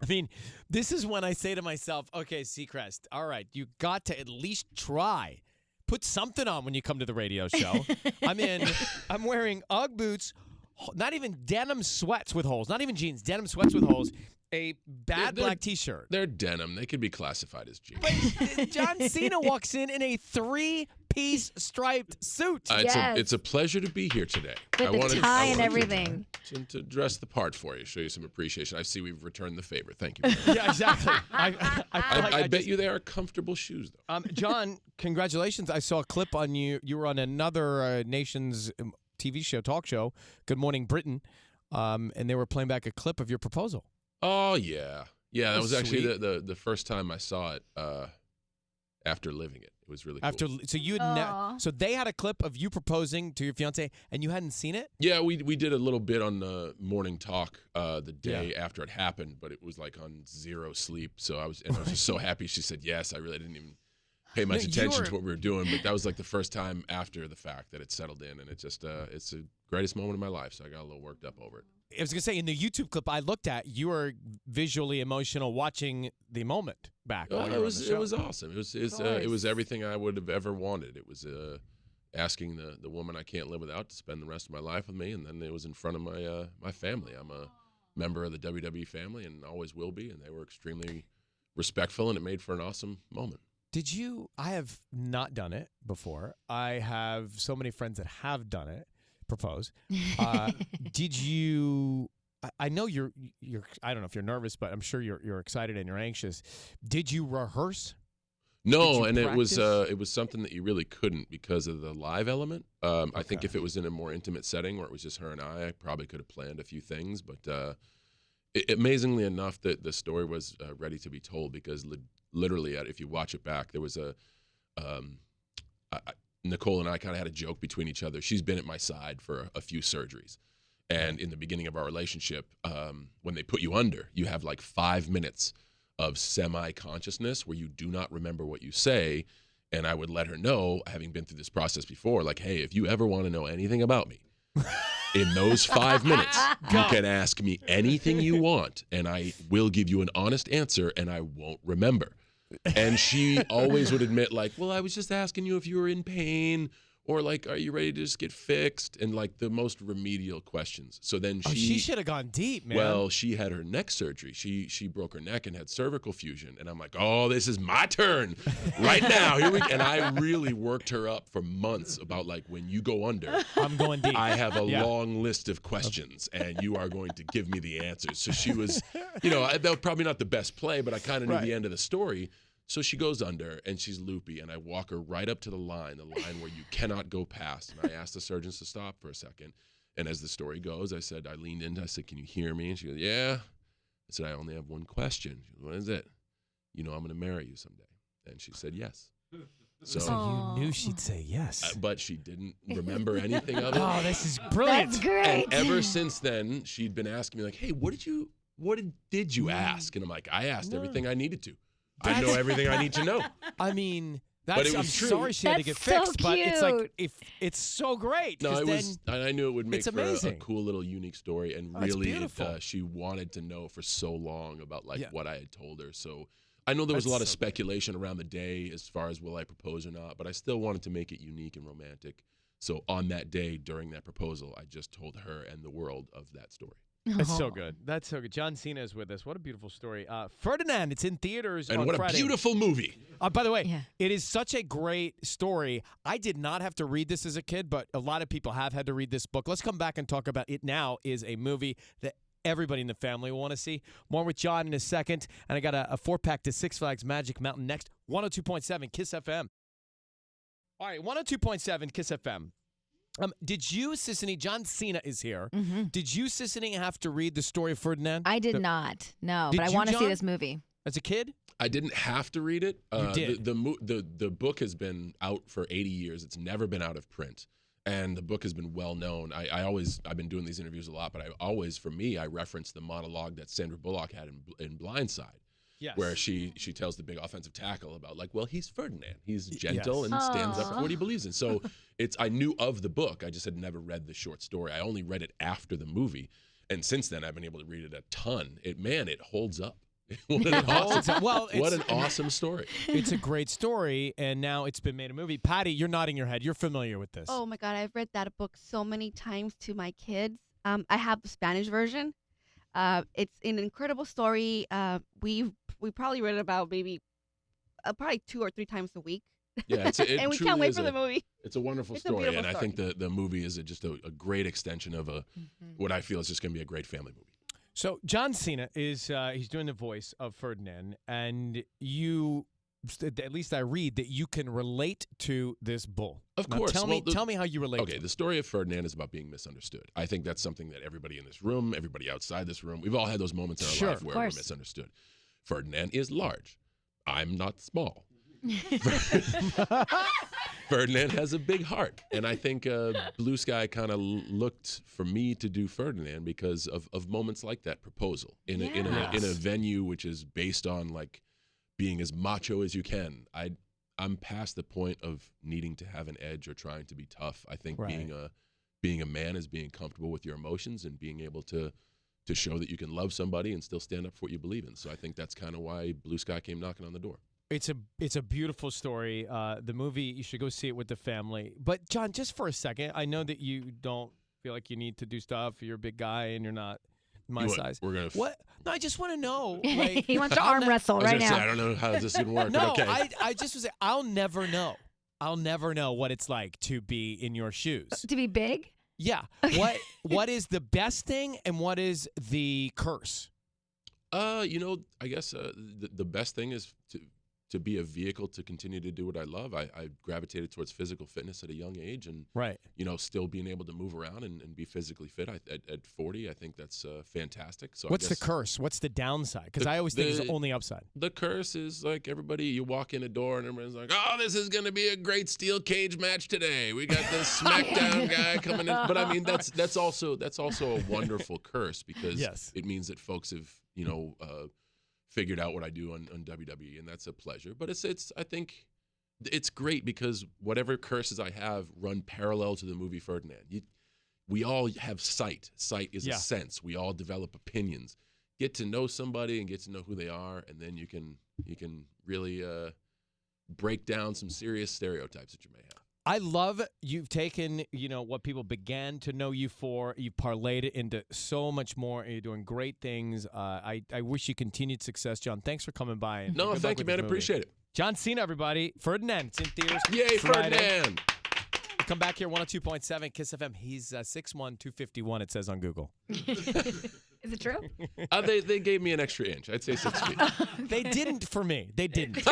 I mean, this is when I say to myself, okay, Seacrest, all right, you got to at least try. Put something on when you come to the radio show. I'm wearing Ugg boots, not even denim sweats with holes, not even jeans, denim sweats with holes, a bad black T-shirt. They're denim. They could be classified as jeans. But John Cena walks in a 3-piece striped suit. It's a pleasure to be here today. With the tie and everything. To dress the part for you, show you some appreciation. I see we've returned the favor. Thank you very much. Yeah, exactly. I bet you they are comfortable shoes, though. John, congratulations. I saw a clip on you. You were on another nation's TV show, talk show, Good Morning Britain, and they were playing back a clip of your proposal. Oh, yeah. Yeah, that was actually sweet. the first time I saw it after living it. It was really cool. So they had a clip of you proposing to your fiance, and you hadn't seen it? Yeah, we did a little bit on the morning talk the day after it happened, but it was like on zero sleep. So I was just so happy she said yes. I really didn't even pay much attention to what we were doing, but that was like the first time after the fact that it settled in, and it just it's the greatest moment of my life. So I got a little worked up over it. I was going to say, in the YouTube clip I looked at, you were visually emotional watching the moment back. It was awesome. It was everything I would have ever wanted. It was asking the woman I can't live without to spend the rest of my life with me, and then it was in front of my family. I'm a member of the WWE family and always will be, and they were extremely respectful, and it made for an awesome moment. I have not done it before. I have so many friends that have done it. Propose. Did you? I know you're. I don't know if you're nervous, but I'm sure you're excited and you're anxious. Did you rehearse? No, and it was something that you really couldn't because of the live element. I think if it was in a more intimate setting where it was just her and I probably could have planned a few things. But amazingly enough, the story was ready to be told because literally, if you watch it back, there was Nicole and I kind of had a joke between each other. She's been at my side for a few surgeries. And in the beginning of our relationship, when they put you under, you have like 5 minutes of semi-consciousness where you do not remember what you say. And I would let her know, having been through this process before, like, hey, if you ever want to know anything about me, in those 5 minutes, you can ask me anything you want, and I will give you an honest answer, and I won't remember. And she always would admit, like, well, I was just asking you if you were in pain or, like, are you ready to just get fixed? And, like, the most remedial questions. So then she should have gone deep, man. Well, she had her neck surgery. She broke her neck and had cervical fusion. And I'm like, oh, this is my turn right now. Here we go. And I really worked her up for months about, like, when you go under, I'm going deep. I have a long list of questions, and you are going to give me the answers. So she was, that was probably not the best play, but I kind of knew the end of the story. So she goes under, and she's loopy, and I walk her right up to the line where you cannot go past. And I asked the surgeons to stop for a second. And as the story goes, I leaned in, I said, can you hear me? And she goes, yeah. I said, I only have one question. She goes, what is it? I'm going to marry you someday. And she said yes. So you knew she'd say yes. But she didn't remember anything of it. Oh, this is brilliant. That's great. And ever since then, she'd been asking me, like, hey, what did you ask? And I'm like, I asked everything I needed to. I know everything I need to know. I mean, But it I'm was true. sorry she had to get That's so fixed, but it's like cute. it's so great. No, it was. I knew it would make it's for a amazing. cool little unique story, and it's really, beautiful. she wanted to know for so long about what I had told her. So I know there was a lot of speculation around the day as far as will I propose or not, but I still wanted to make it unique and romantic. So on that day during that proposal, I just told her and the world of that story. That's so good. That's so good. John Cena is with us. What a beautiful story. Ferdinand, it's in theaters on what Friday. A beautiful movie. By the way, it is such a great story. I did not have to read this as a kid, but a lot of people have had to read this book. Let's come back and talk about it now. Is a movie that everybody in the family will want to see. More with John in a second. And I got a 4-pack to Six Flags Magic Mountain next. 102.7 KISS FM. All right, 102.7 KISS FM. Did you, Sissany, John Cena is here. Mm-hmm. Did you, Sissany, have to read the story of Ferdinand? I did not. No, Did but I you, want to see John? this movie. As a kid? I didn't have to read it. You did. The book has been out for 80 years. It's never been out of print. And the book has been well known. I've been doing these interviews a lot, but I reference the monologue that Sandra Bullock had in Blindside. Yes. Where she tells the big offensive tackle about, like, well, he's Ferdinand. He's gentle and stands up for what he believes in. So I knew of the book. I just had never read the short story. I only read it after the movie. And since then, I've been able to read it a ton. It holds up. What an awesome, Well, what an awesome story. It's a great story, and now it's been made a movie. Patty, you're nodding your head. You're familiar with this. Oh my God, I've read that book so many times to my kids. I have the Spanish version. It's an incredible story. We probably read it about maybe probably 2 or 3 times a week. Yeah, and we can't wait for the movie. It's a wonderful It's a story, beautiful and I think the movie is just a great extension of what I feel is just going to be a great family movie. So John Cena is he's doing the voice of Ferdinand, and you, at least I read that you can relate to this bull. Of Now, course. tell me how you relate. Okay, the story of Ferdinand is about being misunderstood. I think that's something that everybody in this room, everybody outside this room, we've all had those moments in our life where we're misunderstood. Ferdinand is large. I'm not small. Ferdinand has a big heart, and I think Blue Sky kind of looked for me to do Ferdinand because of moments like that proposal in a venue which is based on like being as macho as you can. I'm past the point of needing to have an edge or trying to be tough. I think being a man is being comfortable with your emotions and being able to show that you can love somebody and still stand up for what you believe in. So I think that's kind of why Blue Sky came knocking on the door. It's a beautiful story. The movie, you should go see it with the family. But John, just for a second, I know that you don't feel like you need to do stuff. You're a big guy and you're not my size. We're gonna. What? No, I just want to know. Like, He wants to arm wrestle right now. I don't know how this is gonna work. No, but okay. I just was. I'll never know. I'll never know what it's like to be in your shoes. To be big? Yeah. What is the best thing and what is the curse? I guess the best thing is to be a vehicle to continue to do what I love. I gravitated towards physical fitness at a young age, and still being able to move around and be physically fit. At 40, I think that's fantastic. So what's the curse? What's the downside? Because I always think it's only upside. The curse is like everybody. You walk in a door and everyone's like, "Oh, this is going to be a great steel cage match today. We got this SmackDown guy coming in." But I mean, that's also a wonderful curse because it means that folks have figured out what I do on WWE, and that's a pleasure. But I think it's great because whatever curses I have run parallel to the movie Ferdinand. We all have sight. Sight is a sense. We all develop opinions. Get to know somebody and get to know who they are, and then you can really break down some serious stereotypes that you may have. I love you've taken, what people began to know you for. You've parlayed it into so much more, and you're doing great things. I wish you continued success, John. Thanks for coming by. And no, thank you, man. Appreciate it. John Cena, everybody. Ferdinand. It's in theaters. Yay, Friday. Ferdinand. Come back here, 102.7 Kiss FM. He's 6'1", 251, it says on Google. Is it true? They gave me an extra inch. I'd say 6 feet. They didn't for me. They didn't.